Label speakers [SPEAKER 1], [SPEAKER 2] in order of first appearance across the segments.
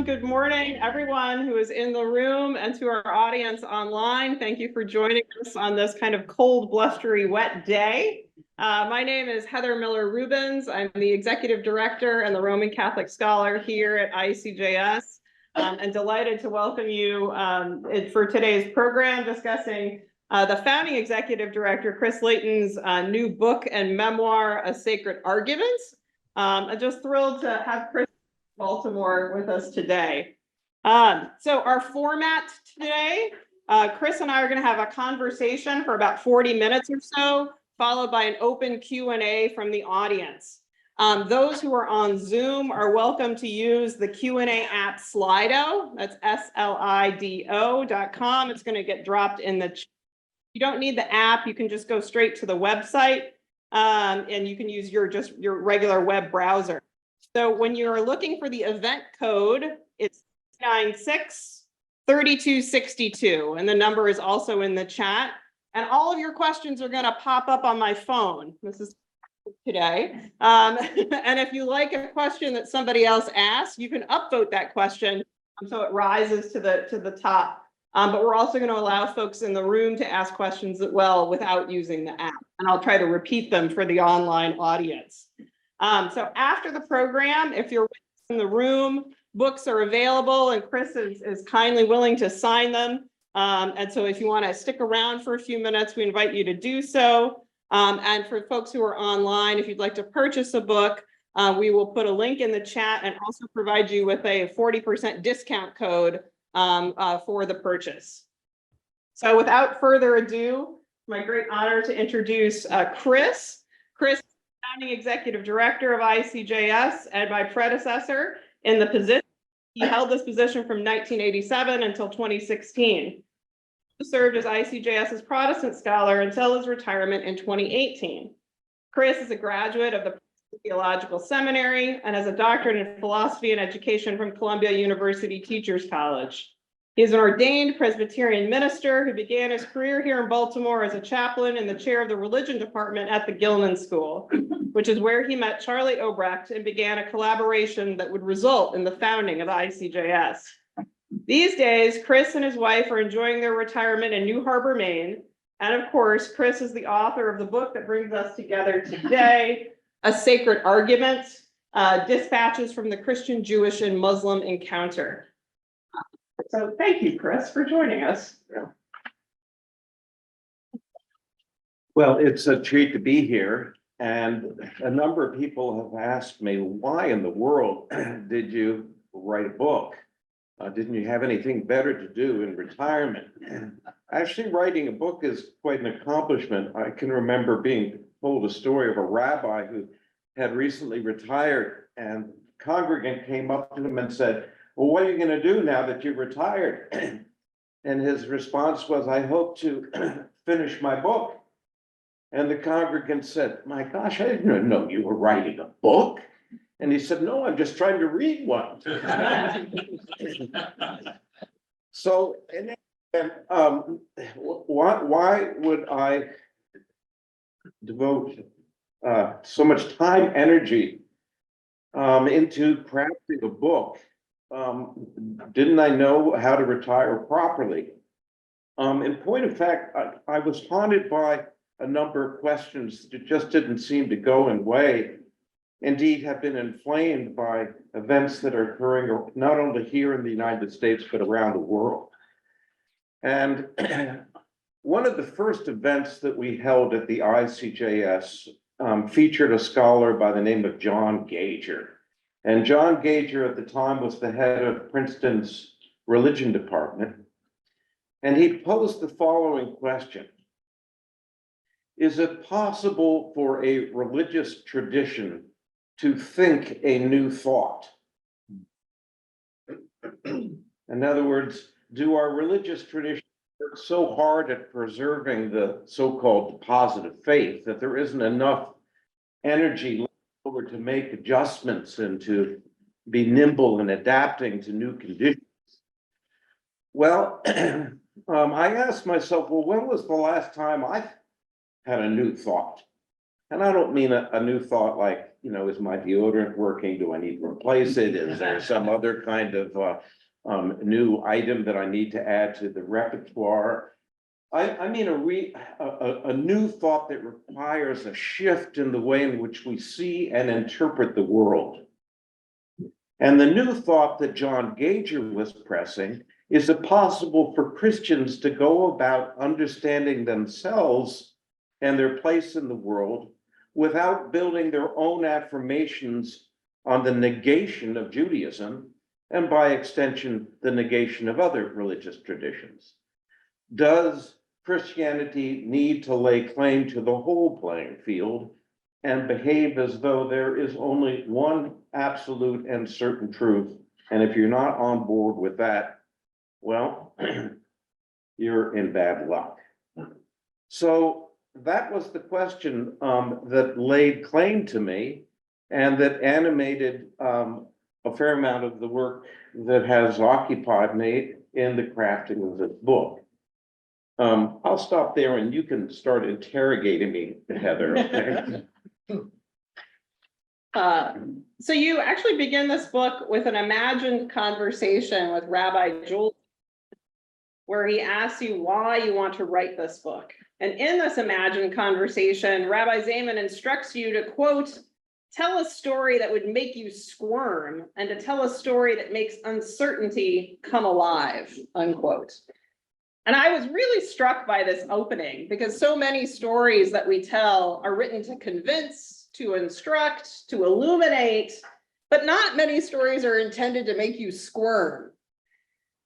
[SPEAKER 1] Good morning, everyone who is in the room and to our audience online. Thank you for joining us on this kind of cold, blustery, wet day. My name is Heather Miller Rubens. I'm the Executive Director and the Roman Catholic Scholar here at ICJS, and delighted to welcome you for today's program discussing the founding Executive Director Chris Leighton's new book and memoir, A Sacred Argument. I'm just thrilled to have Chris Baltimore with us today. So our format today, Chris and I are going to have a conversation for about 40 minutes or so, followed by an open Q&A from the audience. Those who are on Zoom are welcome to use the Q&A app Slido. That's slido.com. It's going to get dropped in the chat. You don't need the app. You can just go straight to the website, and you can use your regular web browser. So when you're looking for the event code, it's 963262, and the number is also in the chat. And all of your questions are going to pop up on my phone. This is today. And if you like a question that somebody else asked, you can upvote that question so it rises to the top. But we're also going to allow folks in the room to ask questions as well without using the app. And I'll try to repeat them for the online audience. So after the program, if you're in the room, books are available, and Chris is kindly willing to sign them. And so if you want to stick around for a few minutes, we invite you to do so. And for folks who are online, if you'd like to purchase a book, we will put a link in the chat and also provide you with a 40% discount code for the purchase. So without further ado, my great honor to introduce Chris. Chris, founding Executive Director of ICJS and my predecessor in the position. He held this position from 1987 until 2016. He served as ICJS's Protestant Scholar until his retirement in 2018. Chris is a graduate of the Theological Seminary and has a doctorate in philosophy and education from Columbia University Teachers College. He is an ordained Presbyterian minister who began his career here in Baltimore as a chaplain in the chair of the religion department at the Gilman School, which is where he met Charlie Obrecht and began a collaboration that would result in the founding of ICJS. These days, Chris and his wife are enjoying their retirement in New Harbor, Maine. And of course, Chris is the author of the book that brings us together today, A Sacred Argument, Dispatches from the Christian, Jewish, and Muslim Encounter. So thank you, Chris, for joining us.
[SPEAKER 2] Well, it's a treat to be here. And a number of people have asked me, why in the world did you write a book? Didn't you have anything better to do in retirement? Actually, writing a book is quite an accomplishment. I can remember being told a story of a rabbi who had recently retired, and the congregant came up to him and said, well, what are you going to do now that you've retired? And his response was, I hope to finish my book. And the congregant said, my gosh, I didn't know you were writing a book. And he said, no, I'm just trying to read one. So, why would I devote so much time, energy into crafting a book? Didn't I know how to retire properly? In point of fact, I was haunted by a number of questions that just didn't seem to go away. Indeed, have been inflamed by events that are occurring not only here in the United States, but around the world. And one of the first events that we held at the ICJS featured a scholar by the name of John Gager. And John Gager at the time was the head of Princeton's religion department. And he posed the following question. Is it possible for a religious tradition to think a new thought? In other words, do our religious traditions work so hard at preserving the so-called positive faith that there isn't enough energy left over to make adjustments and to be nimble in adapting to new conditions? Well, I asked myself, well, when was the last time I had a new thought? And I don't mean a new thought like, is my deodorant working? Do I need to replace it? Is there some other kind of new item that I need to add to the repertoire? I mean a new thought that requires a shift in the way in which we see and interpret the world. And the new thought that John Gager was pressing is it possible for Christians to go about understanding themselves and their place in the world without building their own affirmations on the negation of Judaism and by extension, the negation of other religious traditions? Does Christianity need to lay claim to the whole playing field and behave as though there is only one absolute and certain truth? And if you're not on board with that, well, you're in bad luck. So that was the question that laid claim to me and that animated a fair amount of the work that has occupied me in the crafting of this book. I'll stop there and you can start interrogating me, Heather.
[SPEAKER 1] So you actually begin this book with an imagined conversation with Rabbi Joel, where he asks you why you want to write this book. And in this imagined conversation, Rabbi Zaiman instructs you to, quote, tell a story that would make you squirm and to tell a story that makes uncertainty come alive, unquote. And I was really struck by this opening because so many stories that we tell are written to convince, to instruct, to illuminate, but not many stories are intended to make you squirm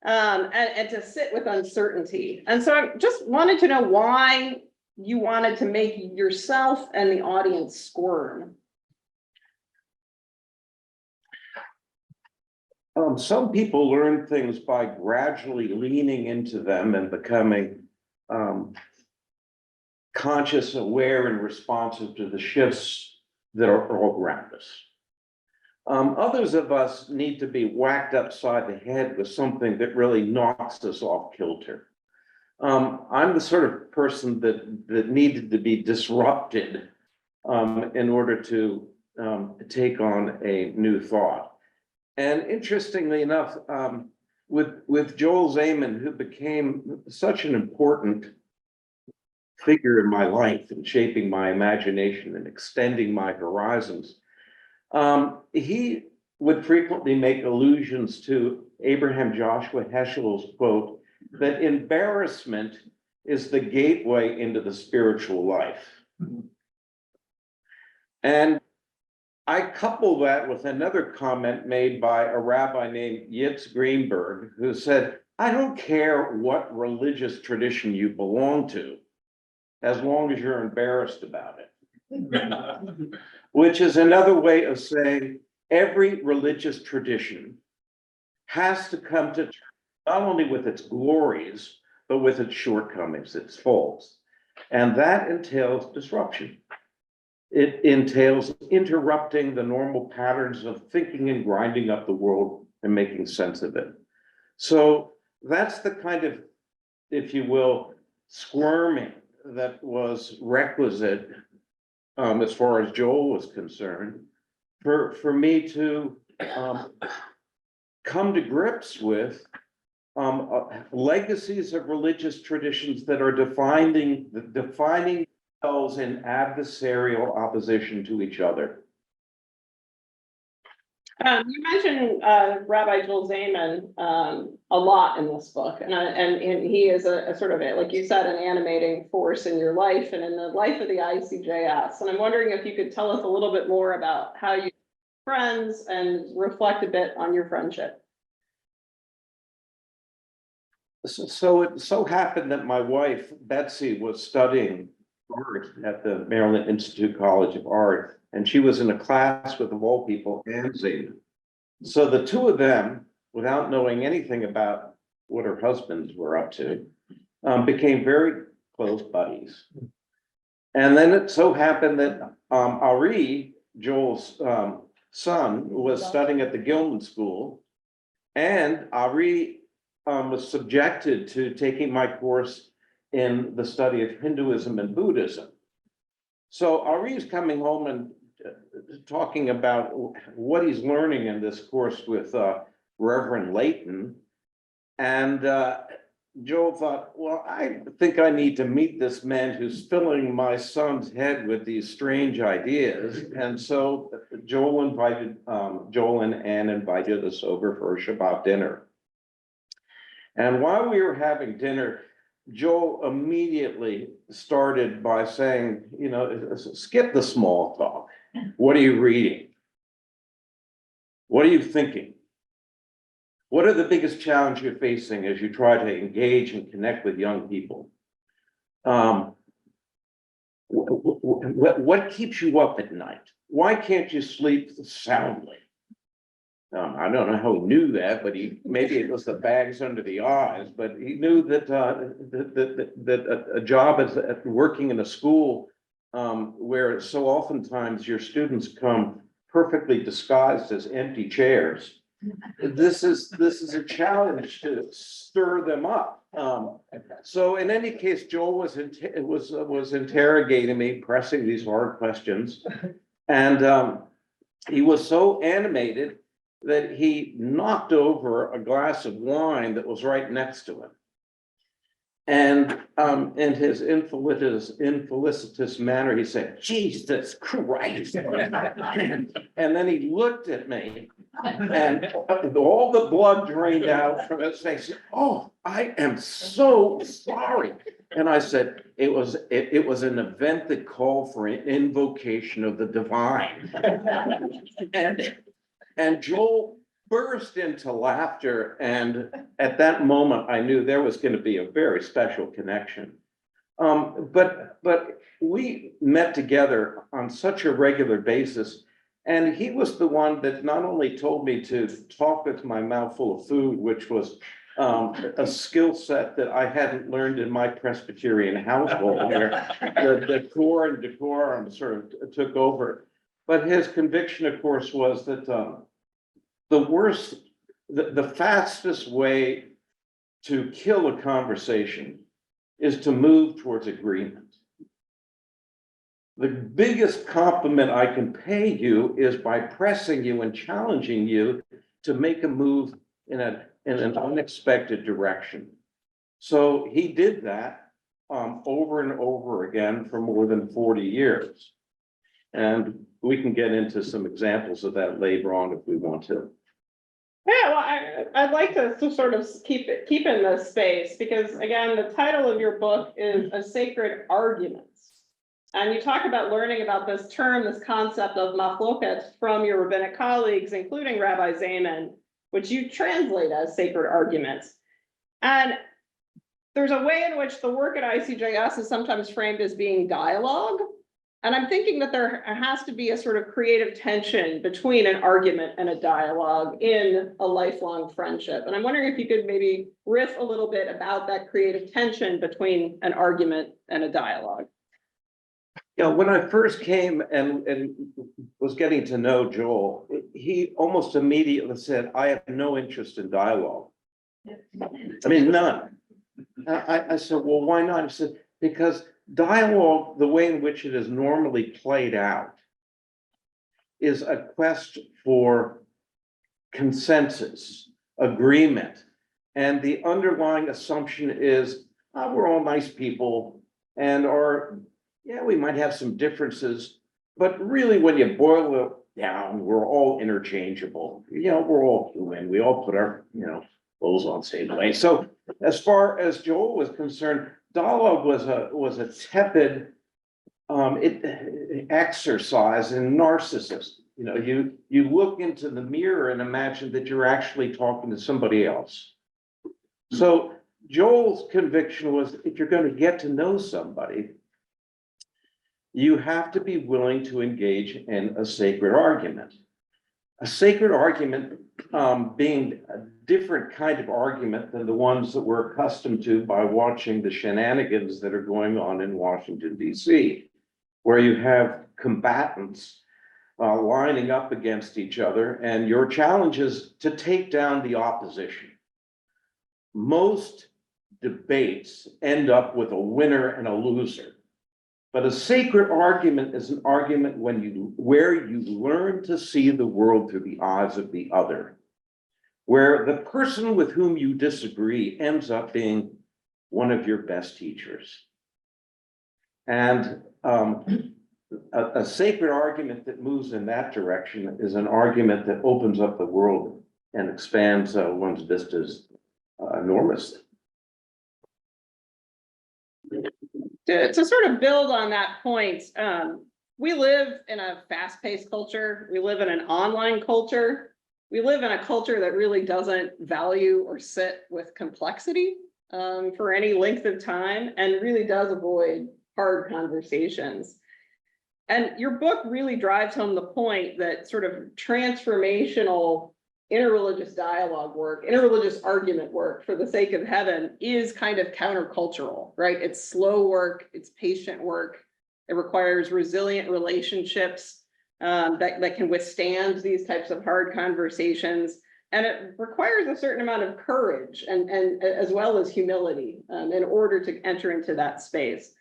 [SPEAKER 1] and to sit with uncertainty. And so I just wanted to know why you wanted to make yourself and the audience squirm.
[SPEAKER 2] Some people learn things by gradually leaning into them and becoming conscious, aware, and responsive to the shifts that are all around us. Others of us need to be whacked upside the head with something that really knocks us off kilter. I'm the sort of person that needed to be disrupted in order to take on a new thought. And interestingly enough, with Joel Zaiman, who became such an important figure in my life and shaping my imagination and extending my horizons, he would frequently make allusions to Abraham Joshua Heschel's quote, that embarrassment is the gateway into the spiritual life. And I couple that with another comment made by a rabbi named Yitz Greenberg, who said, I don't care what religious tradition you belong to, as long as you're embarrassed about it. Which is another way of saying every religious tradition has to come to terms not only with its glories, but with its shortcomings, its faults. And that entails disruption. It entails interrupting the normal patterns of thinking and grinding up the world and making sense of it. So that's the kind of, if you will, squirming that was requisite as far as Joel was concerned, for me to come to grips with legacies of religious traditions that are defining themselves in adversarial opposition to each other.
[SPEAKER 1] You mentioned Rabbi Joel Zaiman a lot in this book, and he is a sort of, like you said, an animating force in your life and in the life of the ICJS. And I'm wondering if you could tell us a little bit more about how you friends and reflect a bit on your friendship.
[SPEAKER 2] So it so happened that my wife, Betsy, was studying art at the Maryland Institute College of Art, and she was in a class with, of all people, Ann Zaiman. So the two of them, without knowing anything about what her husbands were up to, became very close buddies. And then it so happened that Ari, Joel's son, was studying at the Gilman School, and Ari was subjected to taking my course in the study of Hinduism and Buddhism. So Ari's coming home and talking about what he's learning in this course with Reverend Leighton. And Joel thought, well, I think I need to meet this man who's filling my son's head with these strange ideas. And so Joel and Ann invited us over for a Shabbat dinner. And while we were having dinner, Joel immediately started by saying, you know, skip the small talk. What are you reading? What are you thinking? What are the biggest challenges you're facing as you try to engage and connect with young people? What keeps you up at night? Why can't you sleep soundly? I don't know how he knew that, but maybe it was the bags under the eyes, but he knew that that a job as working in a school where so oftentimes your students come perfectly disguised as empty chairs. This is a challenge to stir them up. So in any case, Joel was interrogating me, pressing these hard questions, and he was so animated that he knocked over a glass of wine that was right next to him. And in his infelicitous manner, he said, "Jesus Christ." And then he looked at me and all the blood drained out from his face. "Oh, I am so sorry." And I said, it was an event that called for an invocation of the divine. And Joel burst into laughter. And at that moment, I knew there was going to be a very special connection. But we met together on such a regular basis. And he was the one that not only told me to talk with my mouth full of food, which was a skill set that I hadn't learned in my Presbyterian household, where the core and decorum sort of took over. But his conviction, of course, was that the fastest way to kill a conversation is to move towards agreement. The biggest compliment I can pay you is by pressing you and challenging you to make a move in an unexpected direction. So he did that over and over again for more than 40 years. And we can get into some examples of that later on if we want to.
[SPEAKER 1] Yeah, well, I'd like to sort of keep in this space, because again, the title of your book is A Sacred Arguments. And you talk about learning about this term, this concept of machloket from your rabbinic colleagues, including Rabbi Zaiman, which you translate as sacred arguments. And there's a way in which the work at ICJS is sometimes framed as being dialogue. And I'm thinking that there has to be a sort of creative tension between an argument and a dialogue in a lifelong friendship. And I'm wondering if you could maybe riff a little bit about that creative tension between an argument and a dialogue.
[SPEAKER 2] Yeah, when I first came and was getting to know Joel, he almost immediately said, "I have no interest in dialogue." I mean, none. I said, "Well, why not?" He said, "Because dialogue, the way in which it is normally played out, is a quest for consensus, agreement. And the underlying assumption is, we're all nice people, and we might have some differences, but really when you boil it down, we're all interchangeable. You know, we're all human. We all put our, clothes on the same way." So as far as Joel was concerned, dialogue was a tepid exercise in narcissism. You look into the mirror and imagine that you're actually talking to somebody else. So Joel's conviction was, if you're going to get to know somebody, you have to be willing to engage in a sacred argument. A sacred argument being a different kind of argument than the ones that we're accustomed to by watching the shenanigans that are going on in Washington, D.C., where you have combatants lining up against each other, and your challenge is to take down the opposition. Most debates end up with a winner and a loser. But a sacred argument is an argument where you learn to see the world through the eyes of the other, where the person with whom you disagree ends up being one of your best teachers. And a sacred argument that moves in that direction is an argument that opens up the world and expands one's vistas enormously.
[SPEAKER 1] To sort of build on that point, we live in a fast-paced culture. We live in an online culture. We live in a culture that really doesn't value or sit with complexity for any length of time, and really does avoid hard conversations. And your book really drives home the point that sort of transformational interreligious dialogue work, interreligious argument work for the sake of heaven is kind of countercultural, right? It's slow work, it's patient work. It requires resilient relationships that can withstand these types of hard conversations. And it requires a certain amount of courage and as well as humility in order to enter into that space.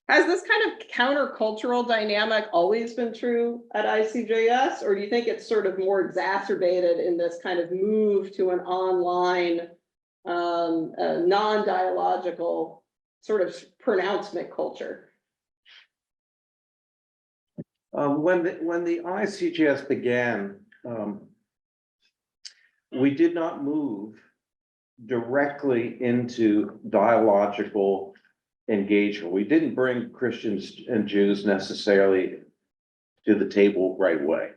[SPEAKER 1] Has this kind of countercultural dynamic always been true at ICJS, or do you think it's sort of more exacerbated in this kind of move to an online, non-dialogical sort of pronouncement culture?
[SPEAKER 2] When the ICJS began, we did not move directly into dialogical engagement. We didn't bring Christians and Jews necessarily to the table right away.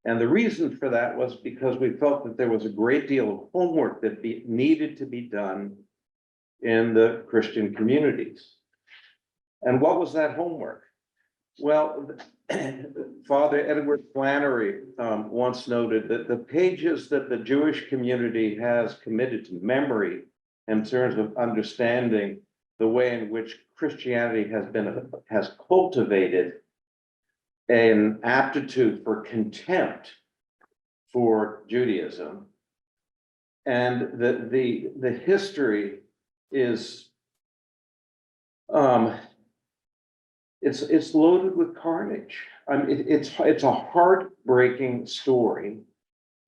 [SPEAKER 2] And the reason for that was because we felt that there was a great deal of homework that needed to be done in the Christian communities. And what was that homework? Well, Father Edward Flannery once noted that the pages that the Jewish community has committed to memory in terms of understanding the way in which Christianity has cultivated an aptitude for contempt for Judaism, and the history is it's loaded with carnage. I mean, it's a heartbreaking story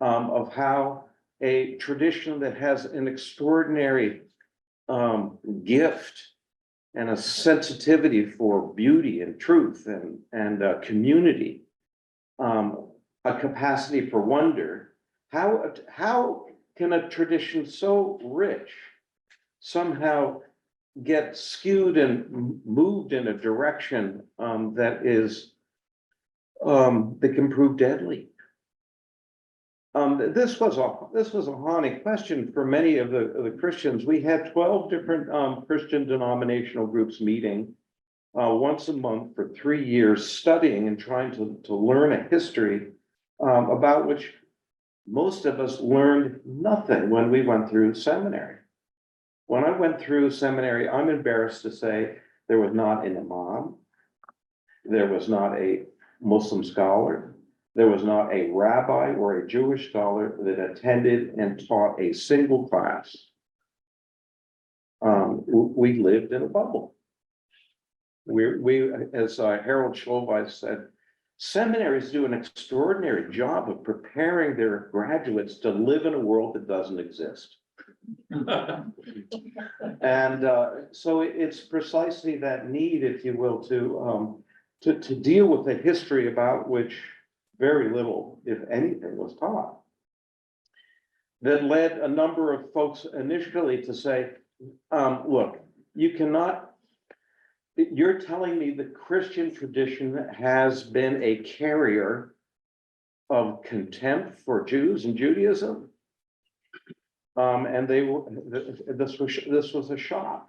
[SPEAKER 2] of how a tradition that has an extraordinary gift and a sensitivity for beauty and truth and community, a capacity for wonder. How can a tradition so rich somehow get skewed and moved in a direction that can prove deadly? This was a haunting question for many of the Christians. We had 12 different Christian denominational groups meeting once a month for 3 years, studying and trying to learn a history about which most of us learned nothing when we went through seminary. When I went through seminary, I'm embarrassed to say there was not an imam, there was not a Muslim scholar, there was not a rabbi or a Jewish scholar that attended and taught a single class. We lived in a bubble. We as Harold Schulweis said, seminaries do an extraordinary job of preparing their graduates to live in a world that doesn't exist. And so it's precisely that need, if you will, to deal with a history about which very little, if anything, was taught, that led a number of folks initially to say, look, you're telling me the Christian tradition has been a carrier of contempt for Jews and Judaism? And this was a shock.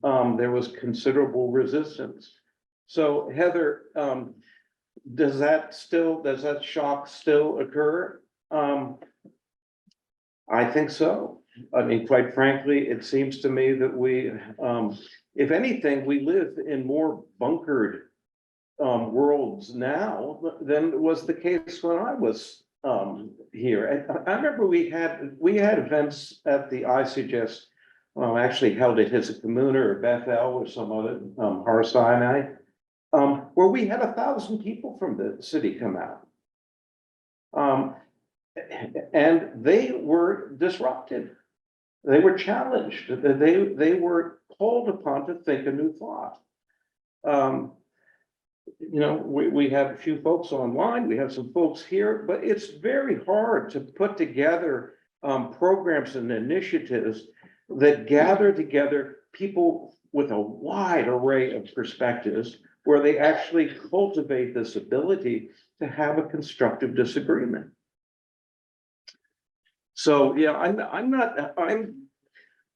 [SPEAKER 2] There was considerable resistance. So Heather, does that shock still occur? I think so. I mean, quite frankly, it seems to me that we, if anything, we live in more bunkered worlds now than was the case when I was here. I remember we had events at the ICJS actually held at Hisakamunah or Bethel or some other, Har Sinai, where we had 1,000 people from the city come out. And they were disrupted. They were challenged. They were called upon to think a new thought. We have a few folks online, we have some folks here, but it's very hard to put together programs and initiatives that gather together people with a wide array of perspectives, where they actually cultivate this ability to have a constructive disagreement. So, yeah,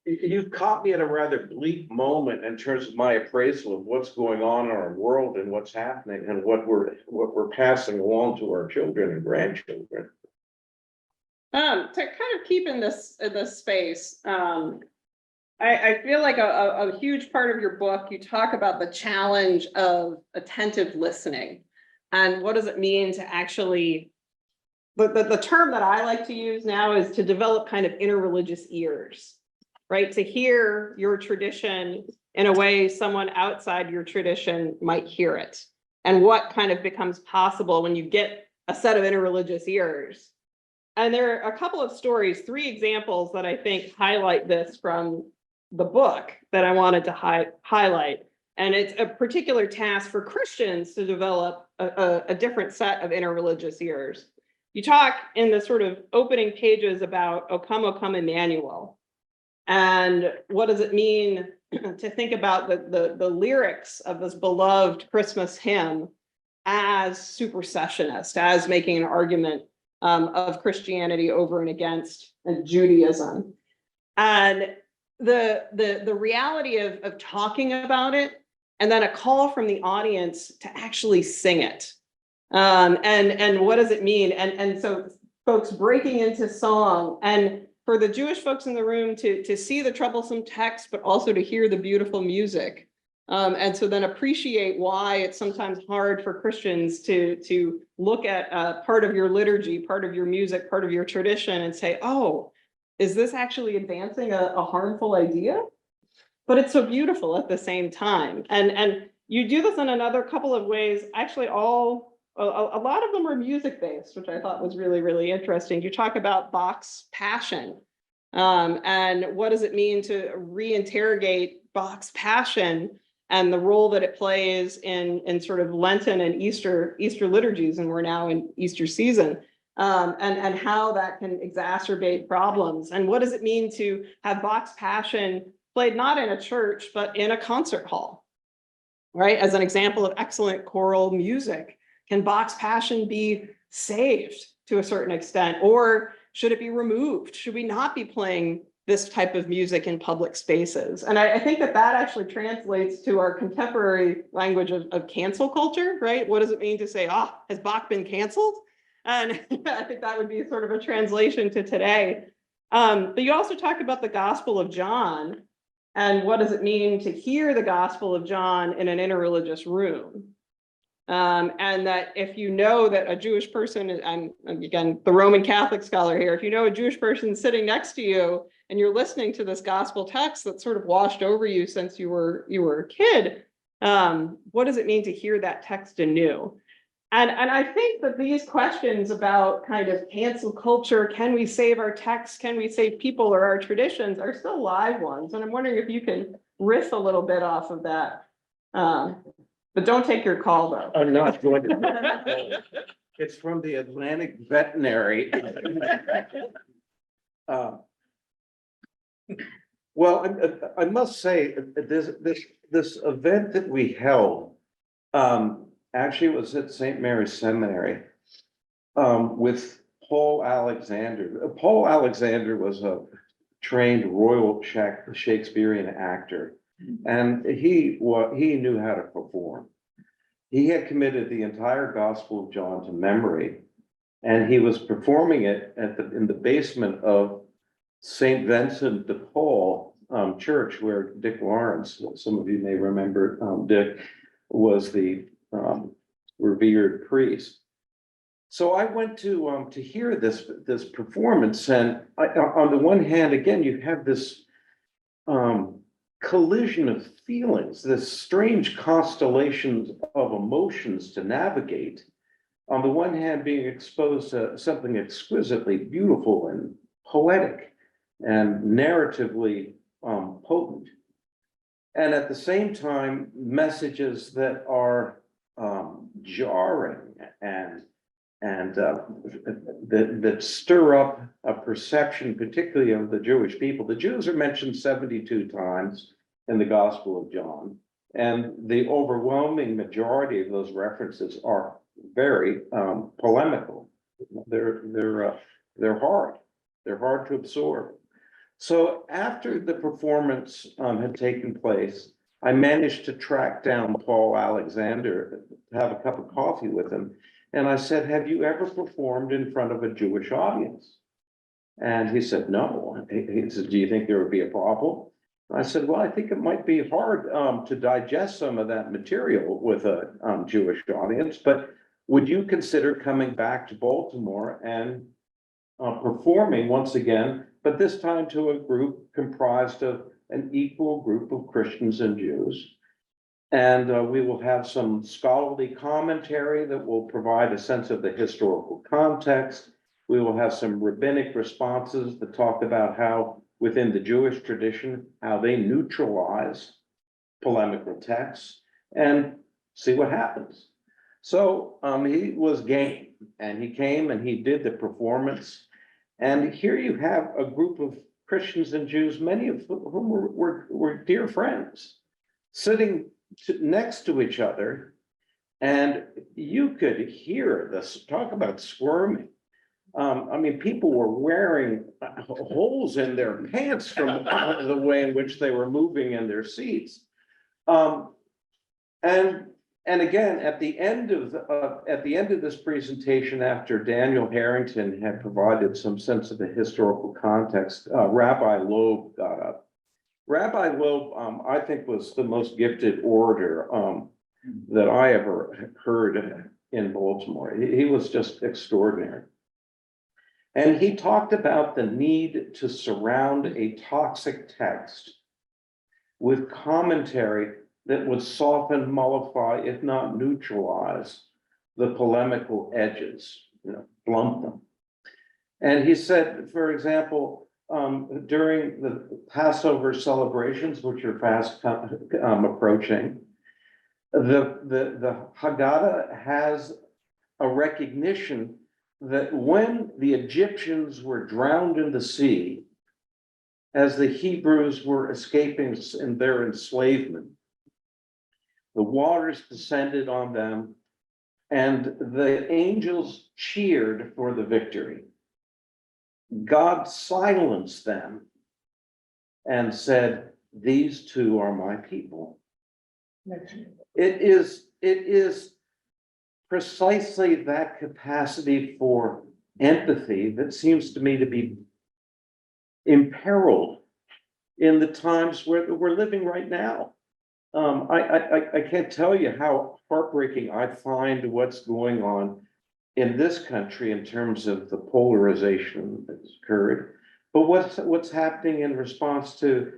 [SPEAKER 2] you've caught me at a rather bleak moment in terms of my appraisal of what's going on in our world and what's happening and what we're passing along to our children and grandchildren.
[SPEAKER 1] To kind of keep in this space, I feel like a huge part of your book, you talk about the challenge of attentive listening, and what does it mean to actually, the term that I like to use now is to develop kind of interreligious ears, right? To hear your tradition in a way someone outside your tradition might hear it, and what kind of becomes possible when you get a set of interreligious ears. And there are a couple of stories, 3 examples that I think highlight this from the book that I wanted to highlight. And it's a particular task for Christians to develop a different set of interreligious ears. You talk in the sort of opening pages about O Come, Emmanuel. And what does it mean to think about the lyrics of this beloved Christmas hymn as supersessionist, as making an argument of Christianity over and against Judaism. And the reality of talking about it, and then a call from the audience to actually sing it. And what does it mean? And so folks breaking into song, and for the Jewish folks in the room to see the troublesome text, but also to hear the beautiful music. And so then appreciate why it's sometimes hard for Christians to look at part of your liturgy, part of your music, part of your tradition, and say, oh, is this actually advancing a harmful idea? But it's so beautiful at the same time. And you do this in another couple of ways. Actually, a lot of them are music-based, which I thought was really, really interesting. You talk about Bach's Passion. And what does it mean to reinterrogate Bach's Passion and the role that it plays in sort of Lenten and Easter liturgies, and we're now in Easter season, and how that can exacerbate problems. And what does it mean to have Bach's Passion played not in a church, but in a concert hall, right? As an example of excellent choral music. Can Bach's Passion be saved to a certain extent, or should it be removed? Should we not be playing this type of music in public spaces? And I think that actually translates to our contemporary language of cancel culture, right? What does it mean to say, has Bach been canceled? And I think that would be sort of a translation to today. But you also talk about the Gospel of John, and what does it mean to hear the Gospel of John in an interreligious room? And that if you know that a Jewish person, I'm again the Roman Catholic scholar here, if you know a Jewish person sitting next to you and you're listening to this gospel text that's sort of washed over you since you were a kid, what does it mean to hear that text anew? And I think that these questions about kind of cancel culture, can we save our texts, can we save people or our traditions, are still live ones. And I'm wondering if you can riff a little bit off of that. But don't take your call, though.
[SPEAKER 2] I'm not going to. It's from the Atlantic Veterinary. Well, I must say, this event that we held actually was at St. Mary's Seminary with Paul Alexander. Paul Alexander was a trained Royal Shakespearean actor. And he knew how to perform. He had committed the entire Gospel of John to memory, and he was performing it in the basement of St. Vincent de Paul Church, where Dick Lawrence, some of you may remember, Dick was the revered priest. So I went to hear this performance, and on the one hand, again, you have this collision of feelings, this strange constellation of emotions to navigate. On the one hand, being exposed to something exquisitely beautiful and poetic and narratively potent. And at the same time, messages that are jarring and that stir up a perception, particularly of the Jewish people. The Jews are mentioned 72 times in the Gospel of John, and the overwhelming majority of those references are very polemical. They're hard. They're hard to absorb. So after the performance had taken place, I managed to track down Paul Alexander to have a cup of coffee with him. And I said, have you ever performed in front of a Jewish audience? And he said, no. He said, do you think there would be a problem? I said, well, I think it might be hard to digest some of that material with a Jewish audience, but would you consider coming back to Baltimore and performing once again, but this time to a group comprised of an equal group of Christians and Jews? And we will have some scholarly commentary that will provide a sense of the historical context. We will have some rabbinic responses that talk about how within the Jewish tradition, how they neutralize polemical texts, and see what happens. So he was game, and he came and he did the performance. And here you have a group of Christians and Jews, many of whom were dear friends, sitting next to each other. And you could hear this, talk about squirming. I mean, people were wearing holes in their pants from the way in which they were moving in their seats. And again, at the end of this presentation, after Daniel Harrington had provided some sense of the historical context, Rabbi Loeb got up. Rabbi Loeb, I think, was the most gifted orator that I ever heard in Baltimore. He was just extraordinary. And he talked about the need to surround a toxic text with commentary that would soften, mollify, if not neutralize, the polemical edges, blunt them. And he said, for example, during the Passover celebrations, which are fast approaching, the Haggadah has a recognition that when the Egyptians were drowned in the sea, as the Hebrews were escaping in their enslavement, the waters descended on them, and the angels cheered for the victory. God silenced them and said, "These two are my people." It is precisely that capacity for empathy that seems to me to be imperiled in the times where we're living right now. I can't tell you how heartbreaking I find what's going on in this country in terms of the polarization that's occurred, but what's happening in response to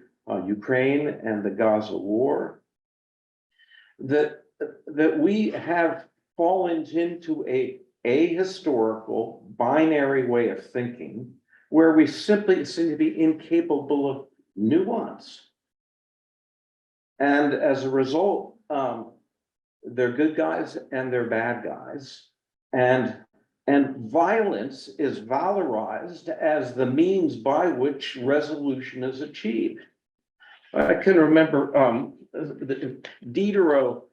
[SPEAKER 2] Ukraine and the Gaza war, that we have fallen into a ahistorical binary way of thinking where we simply seem to be incapable of nuance. And as a result, they're good guys and they're bad guys. And violence is valorized as the means by which resolution is achieved. I can remember Diderot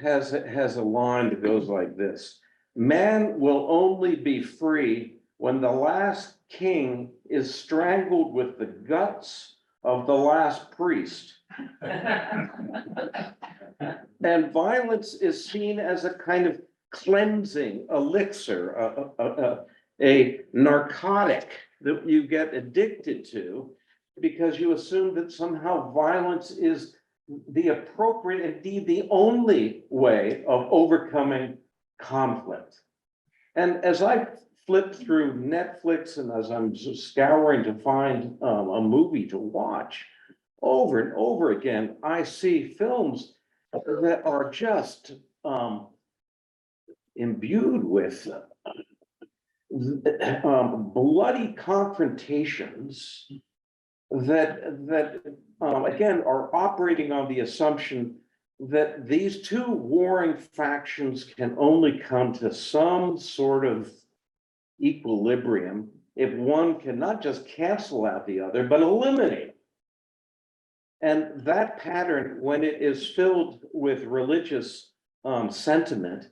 [SPEAKER 2] has a line that goes like this: "Man will only be free when the last king is strangled with the guts of the last priest." And violence is seen as a kind of cleansing elixir, a narcotic that you get addicted to because you assume that somehow violence is the appropriate, indeed the only way of overcoming conflict. And as I flip through Netflix and as I'm scouring to find a movie to watch, over and over again, I see films that are just imbued with bloody confrontations that again are operating on the assumption that these two warring factions can only come to some sort of equilibrium if one can not just cancel out the other, but eliminate. And that pattern, when it is filled with religious sentiment,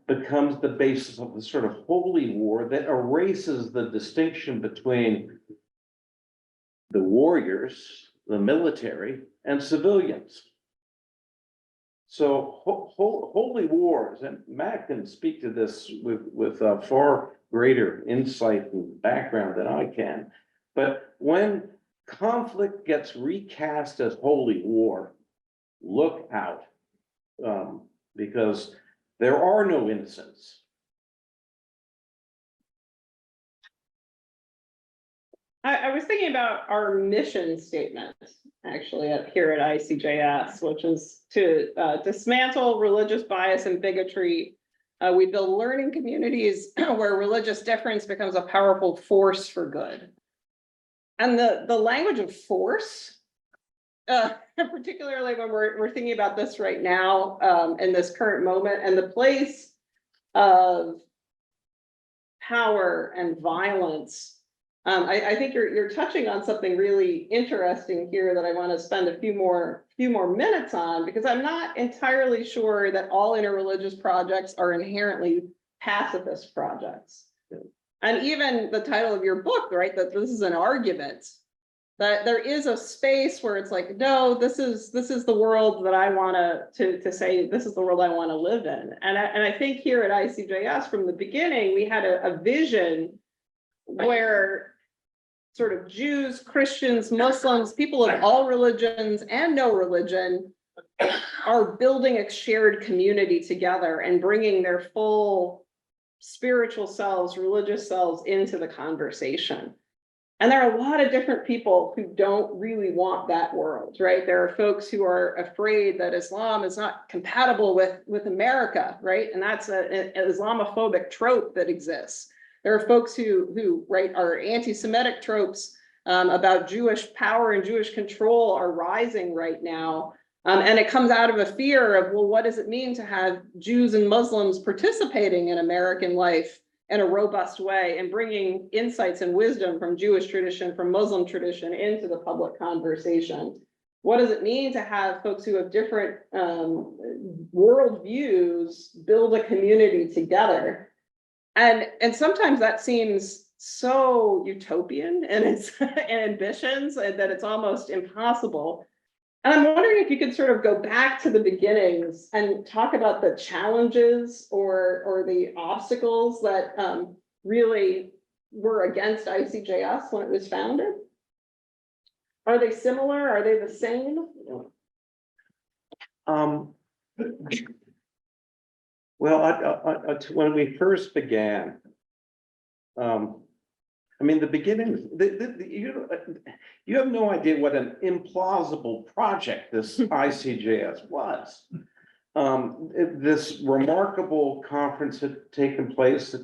[SPEAKER 2] becomes the basis of the sort of holy war that erases the distinction between the warriors, the military, and civilians. So holy wars, and Matt can speak to this with far greater insight and background than I can, but when conflict gets recast as holy war, look out, because there are no innocents.
[SPEAKER 1] I was thinking about our mission statement, actually, here at ICJS, which is to dismantle religious bias and bigotry. We build learning communities where religious difference becomes a powerful force for good. And the language of force, particularly when we're thinking about this right now, in this current moment, and the place of power and violence. I think you're touching on something really interesting here that I want to spend a few more minutes on, because I'm not entirely sure that all interreligious projects are inherently pacifist projects. And even the title of your book, right, that this is an argument, that there is a space where it's like, no, this is the world that I want to say, this is the world I want to live in. And I think here at ICJS from the beginning, we had a vision where sort of Jews, Christians, Muslims, people of all religions and no religion are building a shared community together and bringing their full spiritual selves, religious selves into the conversation. And there are a lot of different people who don't really want that world, right? There are folks who are afraid that Islam is not compatible with America, right? And that's an Islamophobic trope that exists. There are folks who right, are anti-Semitic tropes about Jewish power and Jewish control are rising right now. And it comes out of a fear of, well, what does it mean to have Jews and Muslims participating in American life in a robust way and bringing insights and wisdom from Jewish tradition, from Muslim tradition into the public conversation? What does it mean to have folks who have different worldviews build a community together? And sometimes that seems so utopian in its ambitions that it's almost impossible. And I'm wondering if you could sort of go back to the beginnings and talk about the challenges or the obstacles that really were against ICJS when it was founded. Are they similar? Are they the same?
[SPEAKER 2] Well, when we first began, I mean, the beginnings, you have no idea what an implausible project this ICJS was. This remarkable conference had taken place.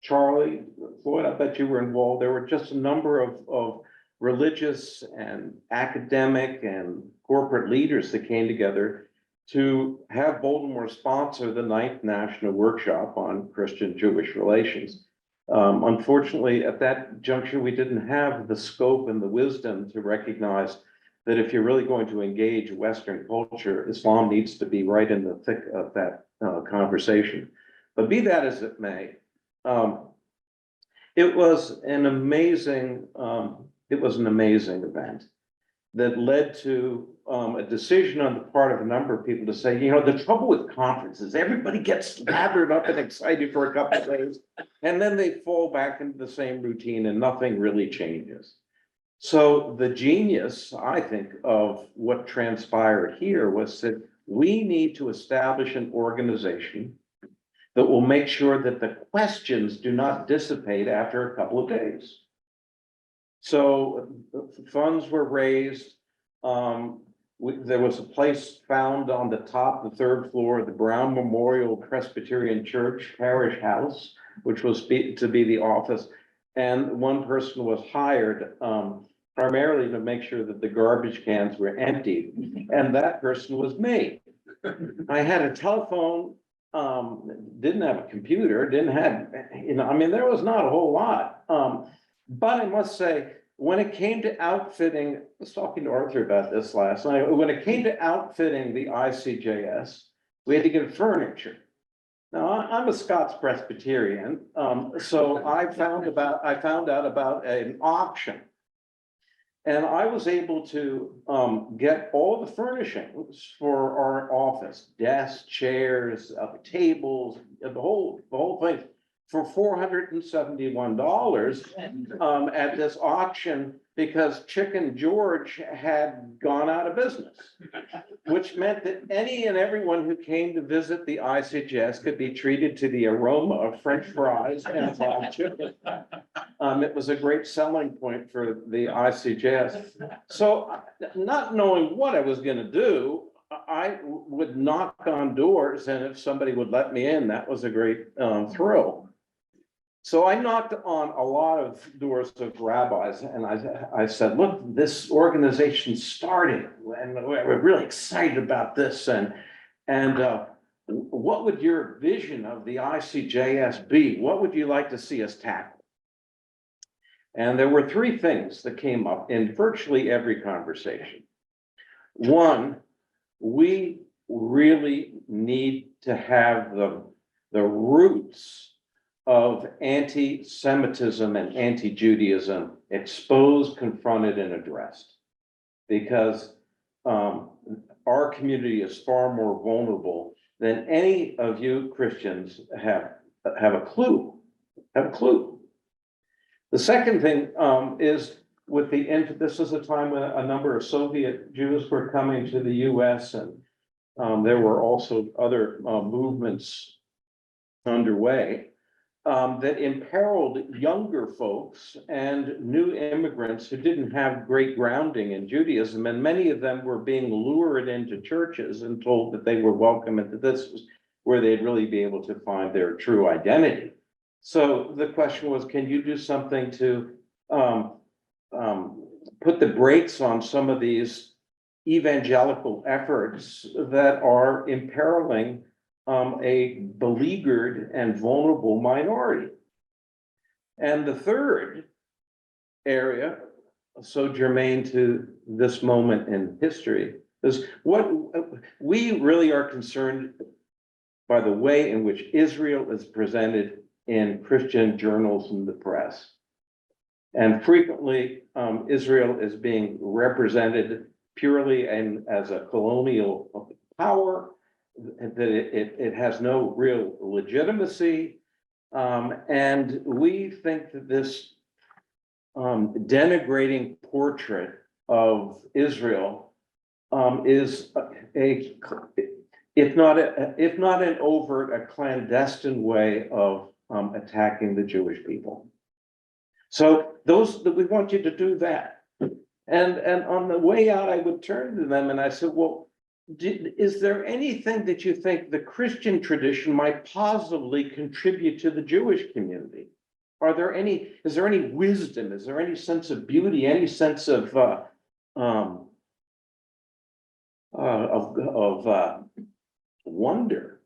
[SPEAKER 2] Charlie, Floyd, I bet you were involved. There were just a number of religious and academic and corporate leaders that came together to have Baltimore sponsor the 9th National Workshop on Christian-Jewish Relations. Unfortunately, at that juncture, we didn't have the scope and the wisdom to recognize that if you're really going to engage Western culture, Islam needs to be right in the thick of that conversation. But be that as it may, it was an amazing event that led to a decision on the part of a number of people to say, you know, the trouble with conferences, everybody gets lathered up and excited for a couple of days, and then they fall back into the same routine and nothing really changes. So the genius, I think, of what transpired here was that we need to establish an organization that will make sure that the questions do not dissipate after a couple of days. So funds were raised. There was a place found on the top, the third floor of the Brown Memorial Presbyterian Church Parish House, which was to be the office. And one person was hired primarily to make sure that the garbage cans were emptied. And that person was me. I had a telephone, didn't have a computer, didn't have, I mean, there was not a whole lot. But I must say, when it came to outfitting, I was talking to Arthur about this last night, when it came to outfitting the ICJS, we had to get furniture. Now, I'm a Scots Presbyterian, so I found out about an auction. And I was able to get all the furnishings for our office, desks, chairs, tables, the whole thing, for $471 at this auction, because Chicken George had gone out of business, which meant that any and everyone who came to visit the ICJS could be treated to the aroma of French fries and fried chicken. It was a great selling point for the ICJS. So, not knowing what I was going to do, I would knock on doors, and if somebody would let me in, that was a great thrill. So I knocked on a lot of doors of rabbis, and I said, look, this organization started, and we're really excited about this, and what would your vision of the ICJS be? What would you like to see us tackle? And there were three things that came up in virtually every conversation. One, we really need to have the roots of anti-Semitism and anti-Judaism exposed, confronted, and addressed, because our community is far more vulnerable than any of you Christians have a clue. The second thing is with this is a time when a number of Soviet Jews were coming to the U.S. and there were also other movements underway that imperiled younger folks and new immigrants who didn't have great grounding in Judaism, and many of them were being lured into churches and told that they were welcome and that this was where they'd really be able to find their true identity. So the question was, can you do something to put the brakes on some of these evangelical efforts that are imperiling a beleaguered and vulnerable minority? And the third area, so germane to this moment in history, is what we really are concerned by the way in which Israel is presented in Christian journals and the press. And frequently, Israel is being represented purely as a colonial power, that it has no real legitimacy. And we think that this denigrating portrait of Israel is if not an overt, a clandestine way of attacking the Jewish people. So we want you to do that. And on the way out, I would turn to them and I said, well, is there anything that you think the Christian tradition might positively contribute to the Jewish community? Is there any wisdom? Is there any sense of beauty, any sense of wonder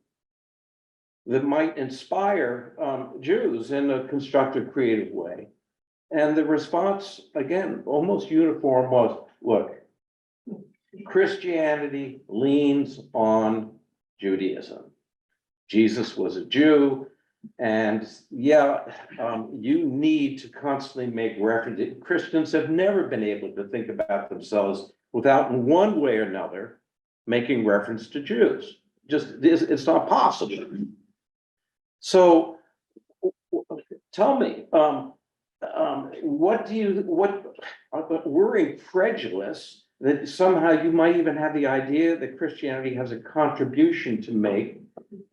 [SPEAKER 2] that might inspire Jews in a constructive, creative way? And the response, again, almost uniform, was, look, Christianity leans on Judaism. Jesus was a Jew, and you need to constantly make reference. Christians have never been able to think about themselves without, in one way or another, making reference to Jews. It's not possible. So tell me, we're incredulous that somehow you might even have the idea that Christianity has a contribution to make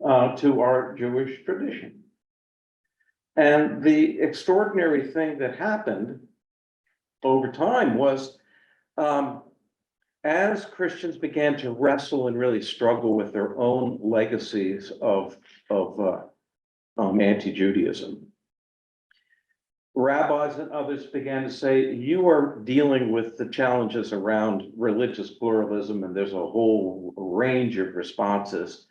[SPEAKER 2] to our Jewish tradition. And the extraordinary thing that happened over time was, as Christians began to wrestle and really struggle with their own legacies of anti-Judaism, rabbis and others began to say, you are dealing with the challenges around religious pluralism, and there's a whole range of responses.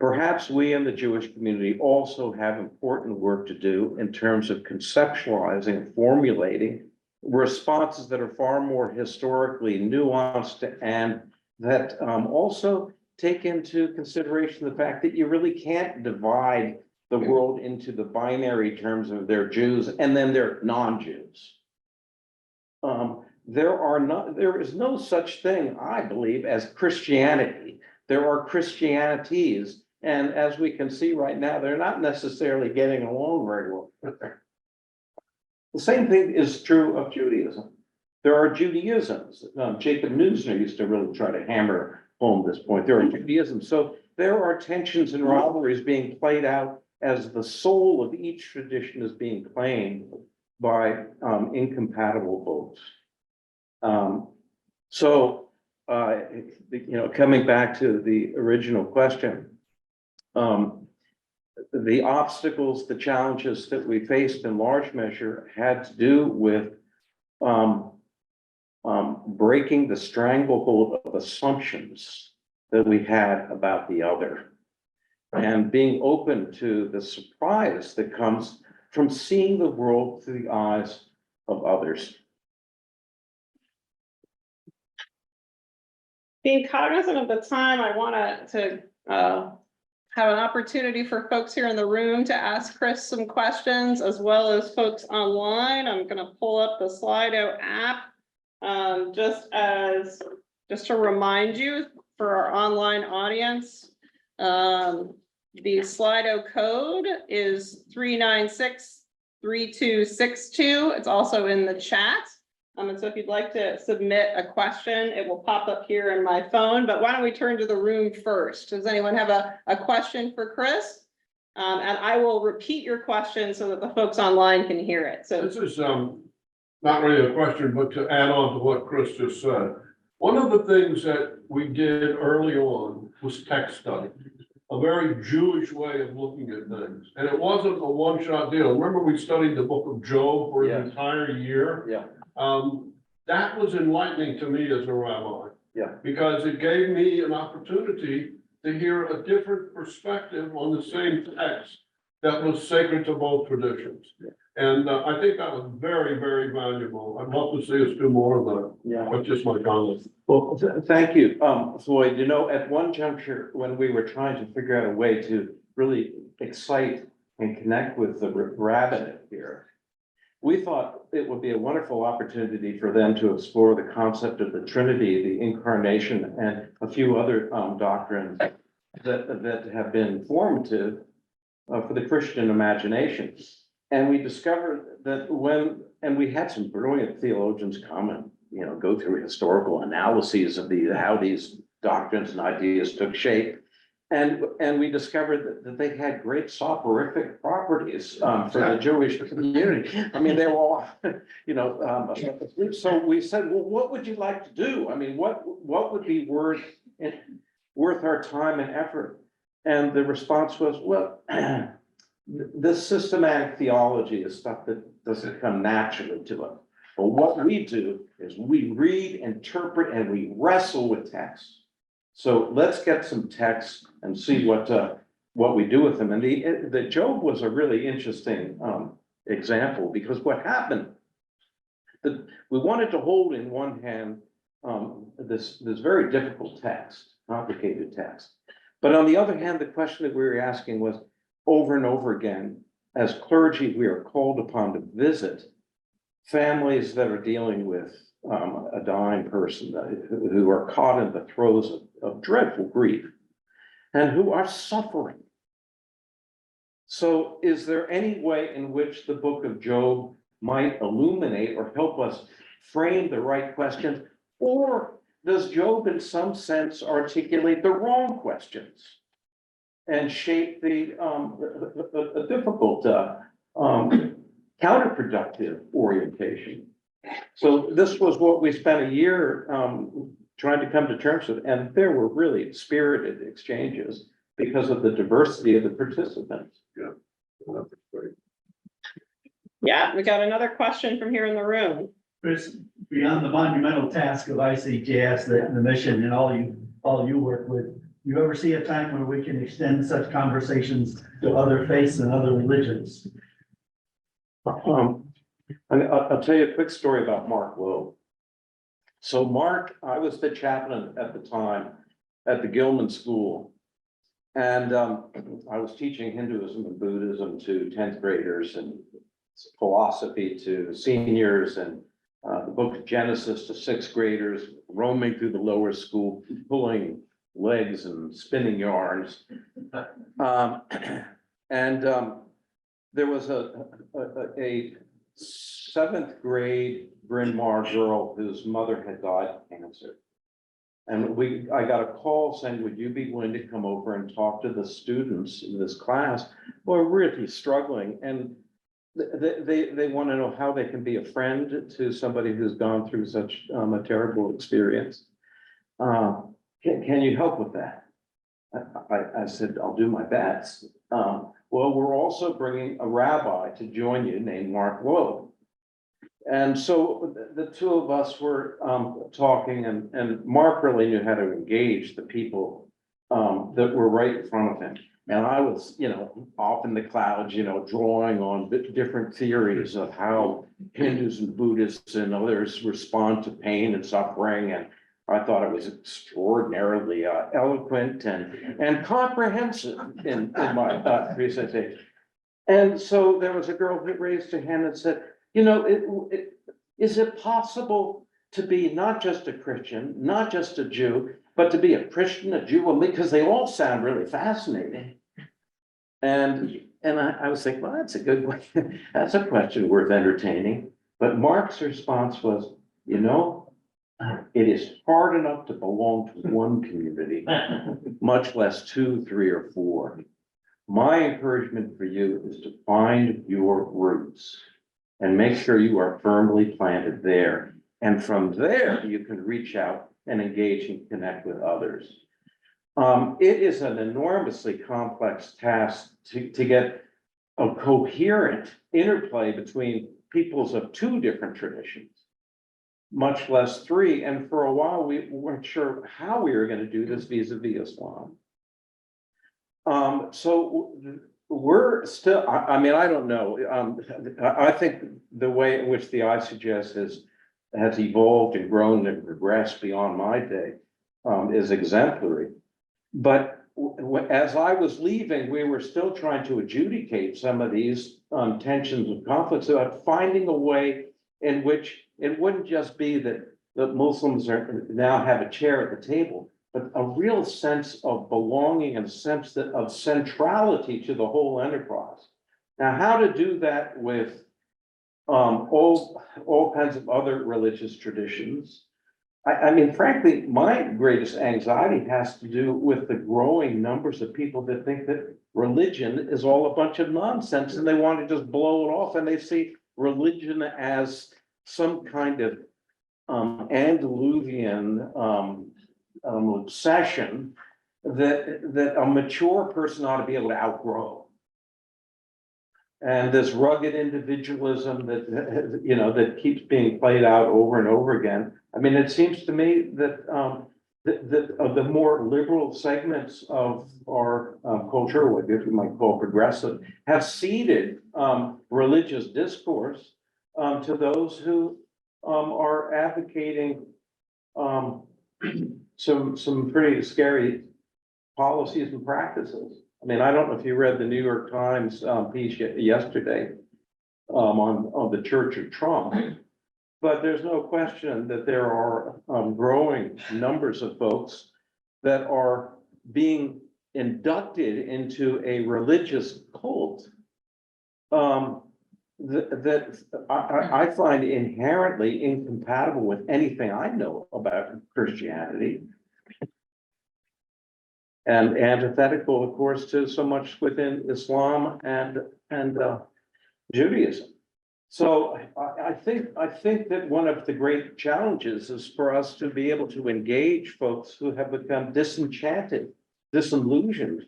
[SPEAKER 2] Perhaps we in the Jewish community also have important work to do in terms of conceptualizing and formulating responses that are far more historically nuanced and that also take into consideration the fact that you really can't divide the world into the binary terms of they're Jews and then they're non-Jews. There is no such thing, I believe, as Christianity. There are Christianities, and as we can see right now, they're not necessarily getting along very well. The same thing is true of Judaism. There are Judaisms. Jacob Neusner used to really try to hammer home this point. There are Judaisms. So there are tensions and rivalries being played out as the soul of each tradition is being claimed by incompatible folks. Coming back to the original question, the obstacles, the challenges that we faced in large measure had to do with breaking the stranglehold of assumptions that we had about the other and being open to the surprise that comes from seeing the world through the eyes of others.
[SPEAKER 1] Being cognizant of the time, I wanted to have an opportunity for folks here in the room to ask Chris some questions, as well as folks online. I'm going to pull up the Slido app just to remind you for our online audience. The Slido code is 3963262. It's also in the chat. And so if you'd like to submit a question, it will pop up here in my phone. But why don't we turn to the room first? Does anyone have a question for Chris? And I will repeat your question so that the folks online can hear it. So
[SPEAKER 3] this is not really a question, but to add on to what Chris just said. One of the things that we did early on was text study, a very Jewish way of looking at things. And it wasn't a one-shot deal. Remember, we studied the book of Job for an entire year?
[SPEAKER 2] Yeah.
[SPEAKER 3] That was enlightening to me as a rabbi.
[SPEAKER 2] Yeah.
[SPEAKER 3] Because it gave me an opportunity to hear a different perspective on the same text that was sacred to both traditions.
[SPEAKER 2] Yeah.
[SPEAKER 3] And I think that was very, very valuable. I'd love to see us do more of that.
[SPEAKER 2] Yeah.
[SPEAKER 3] That's just my comment.
[SPEAKER 2] Well, thank you, Floyd. You know, at one juncture, when we were trying to figure out a way to really excite and connect with the rabbinate here, we thought it would be a wonderful opportunity for them to explore the concept of the Trinity, the incarnation, and a few other doctrines that have been formative for the Christian imagination. And we discovered that and we had some brilliant theologians come and, go through historical analyses of how these doctrines and ideas took shape. And we discovered that they had great soporific properties for the Jewish community. I mean, they were all, so we said, well, what would you like to do? I mean, what would be worth our time and effort? And the response was, well, this systematic theology is stuff that doesn't come naturally to us. But what we do is we read, interpret, and we wrestle with text. So let's get some text and see what we do with them. And the Job was a really interesting example, because what happened, we wanted to hold in one hand this very difficult text, complicated text. But on the other hand, the question that we were asking was, over and over again, as clergy, we are called upon to visit families that are dealing with a dying person who are caught in the throes of dreadful grief and who are suffering. So is there any way in which the book of Job might illuminate or help us frame the right questions? Or does Job in some sense articulate the wrong questions? and shape the difficult, counterproductive orientation. So this was what we spent a year trying to come to terms with, and there were really spirited exchanges because of the diversity of the participants.
[SPEAKER 3] Yeah. That's great.
[SPEAKER 1] Yeah, we got another question from here in the room.
[SPEAKER 4] Chris, beyond the monumental task of ICJS, the mission and all you work with, you ever see a time where we can extend such conversations to other faiths and other religions?
[SPEAKER 2] I'll tell you a quick story about Mark Loeb. So Mark, I was the chaplain at the time at the Gilman School. And I was teaching Hinduism and Buddhism to 10th graders and philosophy to seniors and the book of Genesis to 6th graders, roaming through the lower school, pulling legs and spinning yarns. There was a 7th grade Bryn Mawr girl whose mother had died of cancer. And I got a call saying, would you be willing to come over and talk to the students in this class who are really struggling? And they want to know how they can be a friend to somebody who's gone through such a terrible experience. Can you help with that? I said, I'll do my best. Well, we're also bringing a rabbi to join you named Mark Loeb. And so the two of us were talking, and Mark really knew how to engage the people that were right in front of him. And I was, off in the clouds, drawing on different theories of how Hindus and Buddhists and others respond to pain and suffering. And I thought it was extraordinarily eloquent and comprehensive in my presentation. And so there was a girl who raised her hand and said, is it possible to be not just a Christian, not just a Jew, but to be a Christian, a Jew, because they all sound really fascinating. And I was thinking, well, that's a good one. That's a question worth entertaining. But Mark's response was, it is hard enough to belong to one community, much less 2, 3, or 4. My encouragement for you is to find your roots and make sure you are firmly planted there. And from there, you can reach out and engage and connect with others. It is an enormously complex task to get a coherent interplay between peoples of 2 different traditions, much less 3. And for a while, we weren't sure how we were going to do this vis-a-vis Islam. So we're still, I don't know. I think the way in which the ICJS has evolved and grown and progressed beyond my day is exemplary. But as I was leaving, we were still trying to adjudicate some of these tensions and conflicts about finding a way in which it wouldn't just be that Muslims now have a chair at the table, but a real sense of belonging and a sense of centrality to the whole enterprise. Now, how to do that with all kinds of other religious traditions? Frankly, my greatest anxiety has to do with the growing numbers of people that think that religion is all a bunch of nonsense and they want to just blow it off, and they see religion as some kind of antediluvian obsession that a mature person ought to be able to outgrow. And this rugged individualism that keeps being played out over and over again. It seems to me that the more liberal segments of our culture, what you might call progressive, have ceded religious discourse to those who are advocating some pretty scary policies and practices. I don't know if you read the New York Times piece yesterday on the Church of Trump, but there's no question that there are growing numbers of folks that are being inducted into a religious cult that I find inherently incompatible with anything I know about Christianity. and antithetical, of course, to so much within Islam and Judaism. So I think that one of the great challenges is for us to be able to engage folks who have become disenchanted, disillusioned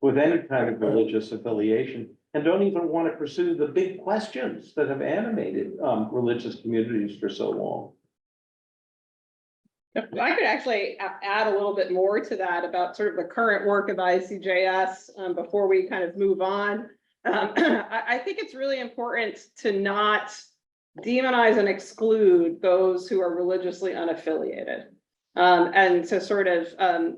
[SPEAKER 2] with any kind of religious affiliation, and don't even want to pursue the big questions that have animated religious communities for so long.
[SPEAKER 1] I could actually add a little bit more to that about sort of the current work of ICJS before we kind of move on. I think it's really important to not demonize and exclude those who are religiously unaffiliated, and to sort of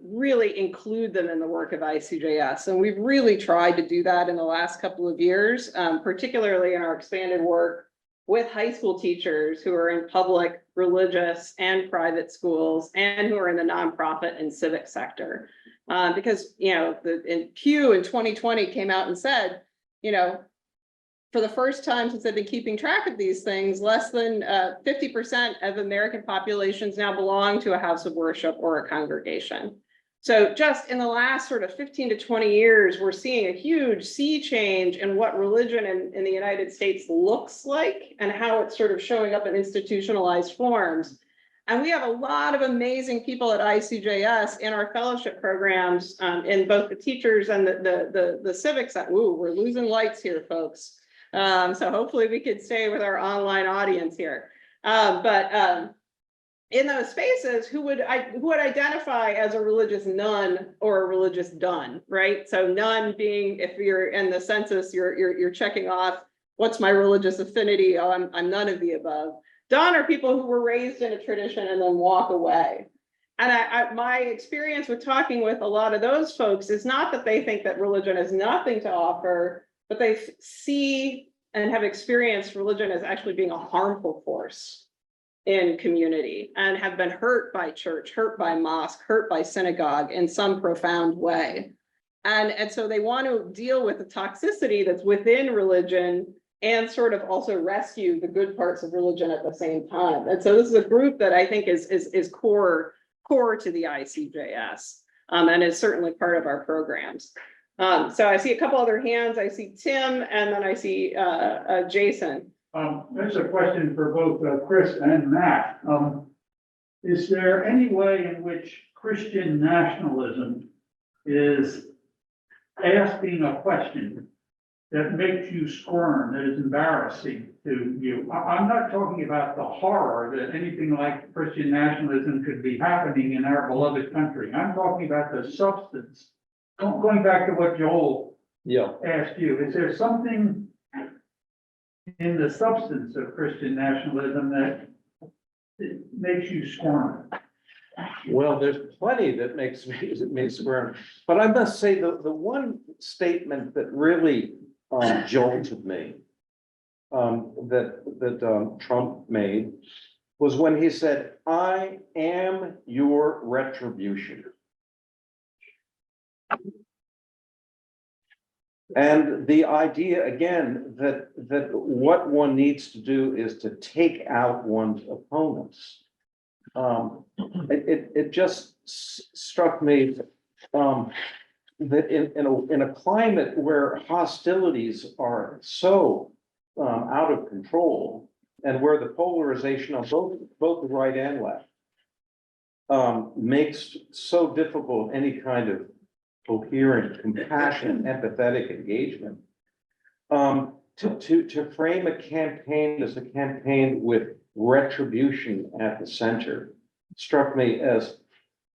[SPEAKER 1] really include them in the work of ICJS. And we've really tried to do that in the last couple of years, particularly in our expanded work with high school teachers who are in public, religious, and private schools, and who are in the nonprofit and civic sector. Because, you know, Pew in 2020 came out and said, you know, for the first time since they've been keeping track of these things, less than 50% of American populations now belong to a house of worship or a congregation. So just in the last sort of 15 to 20 years, we're seeing a huge sea change in what religion in the United States looks like and how it's sort of showing up in institutionalized forms. And we have a lot of amazing people at ICJS in our fellowship programs, in both the teachers and the civics. Ooh, we're losing lights here, folks. So hopefully we could stay with our online audience here. In those spaces, who would identify as a religious nun or a religious done, right? So nun being, if you're in the census, you're checking off, what's my religious affinity? Oh, I'm none of the above. Done are people who were raised in a tradition and then walk away. And my experience with talking with a lot of those folks is not that they think that religion has nothing to offer, but they see and have experienced religion as actually being a harmful force in community, and have been hurt by church, hurt by mosque, hurt by synagogue in some profound way. And so they want to deal with the toxicity that's within religion and sort of also rescue the good parts of religion at the same time. And so this is a group that I think is core to the ICJS, and is certainly part of our programs. So I see a couple other hands. I see Tim, and then I see Jason.
[SPEAKER 5] There's a question for both Chris and Matt. Is there any way in which Christian nationalism is asking a question that makes you squirm, that is embarrassing to you? I'm not talking about the horror that anything like Christian nationalism could be happening in our beloved country. I'm talking about the substance. Going back to what Joel asked you, is there something in the substance of Christian nationalism that it makes you squirm?
[SPEAKER 2] Well, there's plenty that makes me squirm, but I must say the one statement that really jolted me, that Trump made, was when he said, "I am your retribution." And the idea, again, that what one needs to do is to take out one's opponents. It just struck me that in a climate where hostilities are so out of control, and where the polarization on both the right and left makes so difficult any kind of coherent, compassionate, empathetic engagement, to frame a campaign as a campaign with retribution at the center struck me as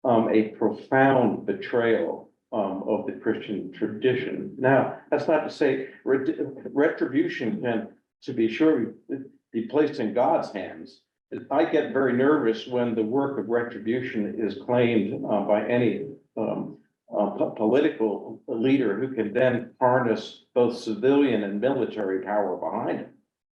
[SPEAKER 2] a profound betrayal of the Christian tradition. Now, that's not to say retribution can, to be sure, be placed in God's hands. I get very nervous when the work of retribution is claimed by any political leader who can then harness both civilian and military power behind it.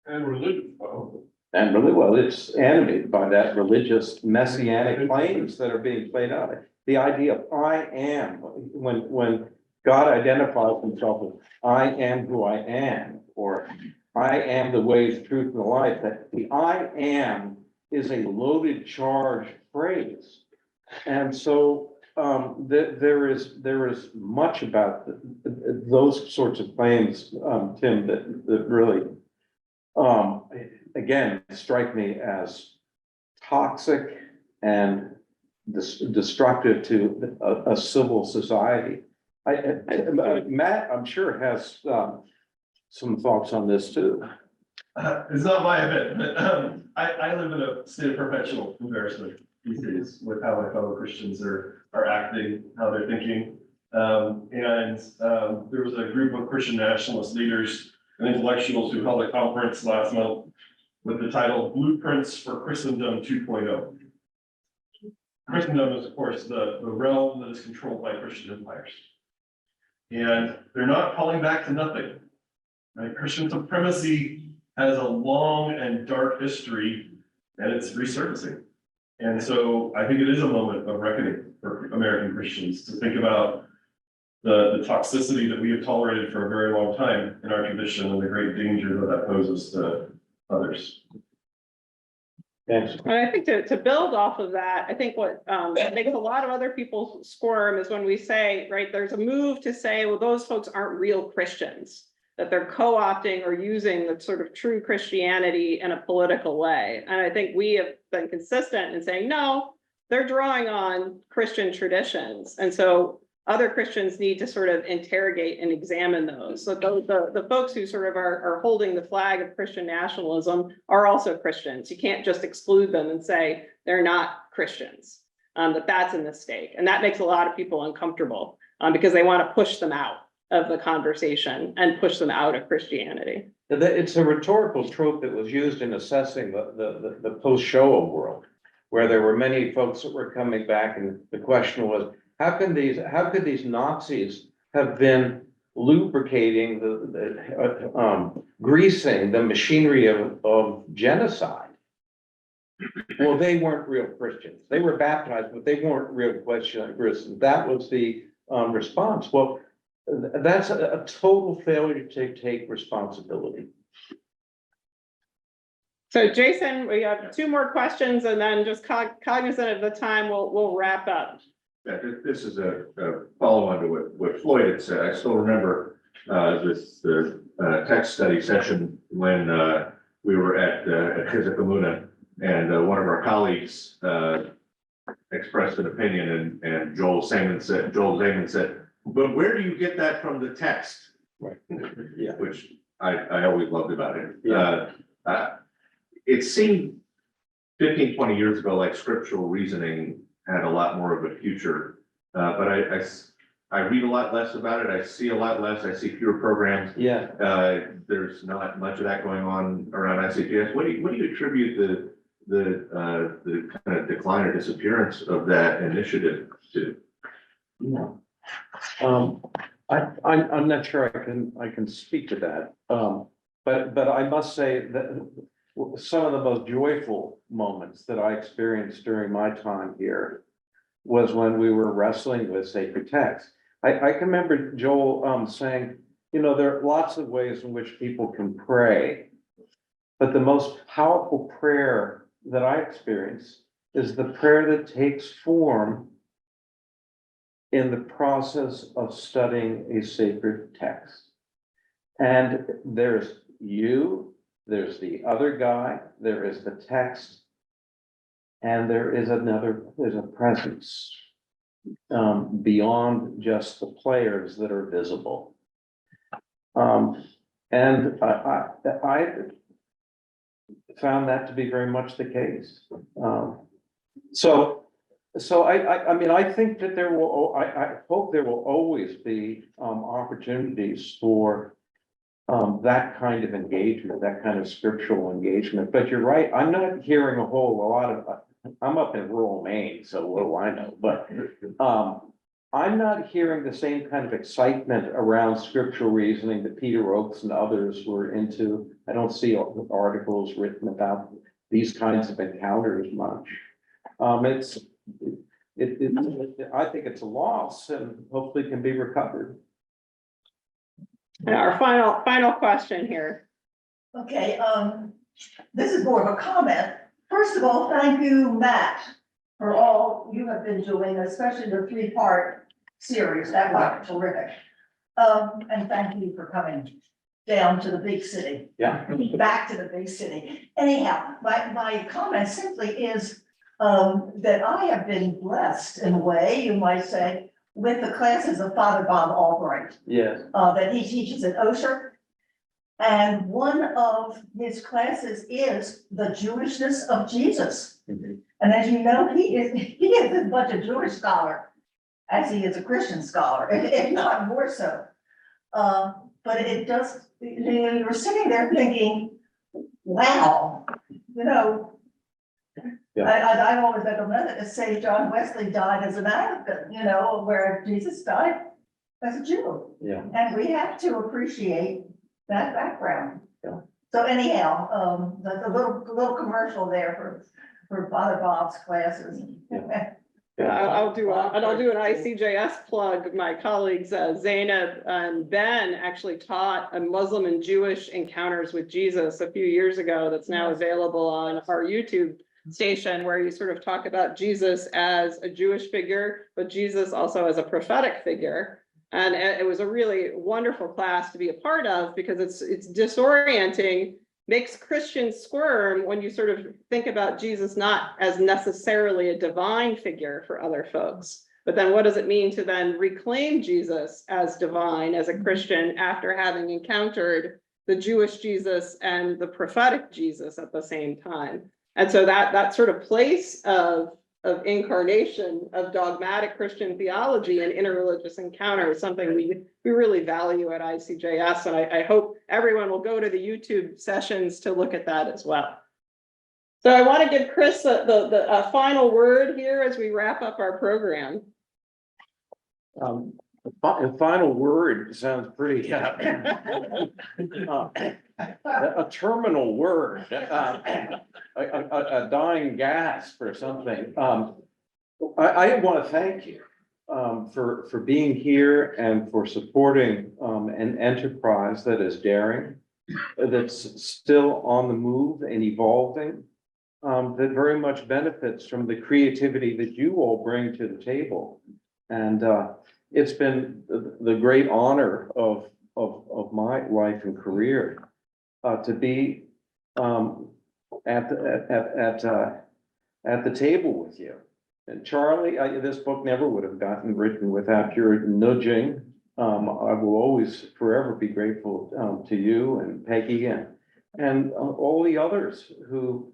[SPEAKER 3] And religious power.
[SPEAKER 2] And really, well, it's animated by that religious messianic claims that are being played out. The idea of I am, when God identifies himself as I am who I am, or I am the way, the truth, and the life, that the I am is a loaded, charged phrase. And so there is much about those sorts of claims, Tim, that really, again, strike me as toxic and destructive to a civil society. Matt, I'm sure has some thoughts on this too.
[SPEAKER 6] It's not my event, but I live in a state of perpetual embarrassment these days with how my fellow Christians are acting, how they're thinking. There was a group of Christian nationalist leaders and intellectuals who held a conference last month with the title Blueprints for Christendom 2.0. Christendom is, of course, the realm that is controlled by Christian empires. And they're not calling back to nothing. Right? Christian supremacy has a long and dark history, and it's resurfacing. And so I think it is a moment of reckoning for American Christians to think about the toxicity that we have tolerated for a very long time in our tradition and the great danger that poses to others.
[SPEAKER 2] Thanks.
[SPEAKER 1] And I think to build off of that, I think what makes a lot of other people squirm is when we say, right, there's a move to say, well, those folks aren't real Christians, that they're co-opting or using the sort of true Christianity in a political way. And I think we have been consistent in saying, no, they're drawing on Christian traditions. And so other Christians need to sort of interrogate and examine those. So the folks who sort of are holding the flag of Christian nationalism are also Christians. You can't just exclude them and say they're not Christians, that's a mistake. And that makes a lot of people uncomfortable because they want to push them out of the conversation and push them out of Christianity.
[SPEAKER 2] It's a rhetorical trope that was used in assessing the post-Shoah world, where there were many folks that were coming back, and the question was, how could these Nazis have been lubricating greasing the machinery of genocide? Well, they weren't real Christians. They were baptized, but they weren't real Christians. That was the response. Well, that's a total failure to take responsibility.
[SPEAKER 1] So Jason, we have 2 more questions, and then just cognizant of the time, we'll wrap up.
[SPEAKER 7] Yeah, this is a follow-on to what Floyd had said. I still remember the text study session when we were at Kizikamuna, and one of our colleagues expressed an opinion, and Joel Zaiman said, but where do you get that from the text?
[SPEAKER 2] Right. Yeah.
[SPEAKER 7] Which I always loved about it.
[SPEAKER 2] Yeah.
[SPEAKER 7] It seemed 15, 20 years ago like scriptural reasoning had a lot more of a future, but I read a lot less about it. I see a lot less. I see fewer programs.
[SPEAKER 2] Yeah.
[SPEAKER 7] There's not much of that going on around ICJS. What do you attribute the kind of decline or disappearance of that initiative to?
[SPEAKER 2] No. I'm not sure I can speak to that. But I must say that some of the most joyful moments that I experienced during my time here was when we were wrestling with sacred text. I can remember Joel saying, there are lots of ways in which people can pray, but the most powerful prayer that I experience is the prayer that takes form in the process of studying a sacred text. And there's you, there's the other guy, there is the text, and there's a presence beyond just the players that are visible. And I found that to be very much the case. So I mean, I think that I hope there will always be opportunities for that kind of engagement, that kind of scriptural engagement. But you're right, I'm not hearing a lot of, I'm up in rural Maine, so what do I know? But I'm not hearing the same kind of excitement around scriptural reasoning that Peter Oakes and others were into. I don't see articles written about these kinds of encounters much. I think it's a loss and hopefully can be recovered.
[SPEAKER 1] And our final question here.
[SPEAKER 8] Okay, this is more of a comment. First of all, thank you, Matt, for all you have been doing, especially the three-part series. That was terrific. And thank you for coming down to the big city.
[SPEAKER 2] Yeah.
[SPEAKER 8] Back to the big city. Anyhow, my comment simply is that I have been blessed in a way, you might say, with the classes of Father Bob Albright,
[SPEAKER 2] Yes.
[SPEAKER 8] that he teaches at Osher. And one of his classes is the Jewishness of Jesus.
[SPEAKER 2] Mhm.
[SPEAKER 8] And as you know, he is as much a Jewish scholar as he is a Christian scholar, if not more so. But it does, you were sitting there thinking, wow, you know.
[SPEAKER 2] Yeah.
[SPEAKER 8] I've always recommended to say John Wesley died as an Anglican, you know, where Jesus died as a Jew.
[SPEAKER 2] Yeah.
[SPEAKER 8] And we have to appreciate that background.
[SPEAKER 2] Yeah.
[SPEAKER 8] So anyhow, the little commercial there for Father Bob's classes.
[SPEAKER 1] Yeah, I'll do an ICJS plug. My colleagues, Zainab and Ben actually taught a Muslim and Jewish encounters with Jesus a few years ago. That's now available on our YouTube station, where you sort of talk about Jesus as a Jewish figure, but Jesus also as a prophetic figure. And it was a really wonderful class to be a part of, because it's disorienting, makes Christians squirm when you sort of think about Jesus not as necessarily a divine figure for other folks. But then what does it mean to then reclaim Jesus as divine, as a Christian, after having encountered the Jewish Jesus and the prophetic Jesus at the same time? And so that sort of place of incarnation of dogmatic Christian theology and interreligious encounter is something we really value at ICJS. And I hope everyone will go to the YouTube sessions to look at that as well. So I want to give Chris the final word here as we wrap up our program.
[SPEAKER 2] The final word sounds pretty, a terminal word, a dying gasp or something. I want to thank you for being here and for supporting an enterprise that is daring, that's still on the move and evolving, that very much benefits from the creativity that you all bring to the table. And it's been the great honor of my life and career to be at the table with you. And Charlie, this book never would have gotten written without your nudging. I will always forever be grateful to you and Peggy and all the others who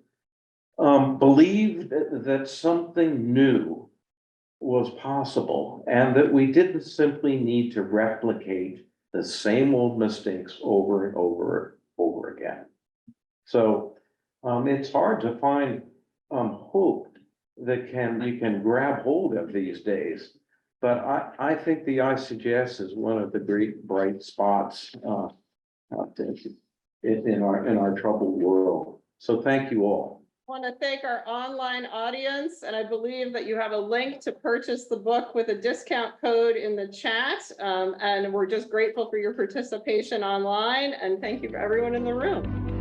[SPEAKER 2] believed that something new was possible, and that we didn't simply need to replicate the same old mistakes over and over again. So it's hard to find hope that you can grab hold of these days. But I think the ICJS is one of the great bright spots in our troubled world. So thank you all.
[SPEAKER 1] I want to thank our online audience, and I believe that you have a link to purchase the book with a discount code in the chat. And we're just grateful for your participation online, and thank you for everyone in the room.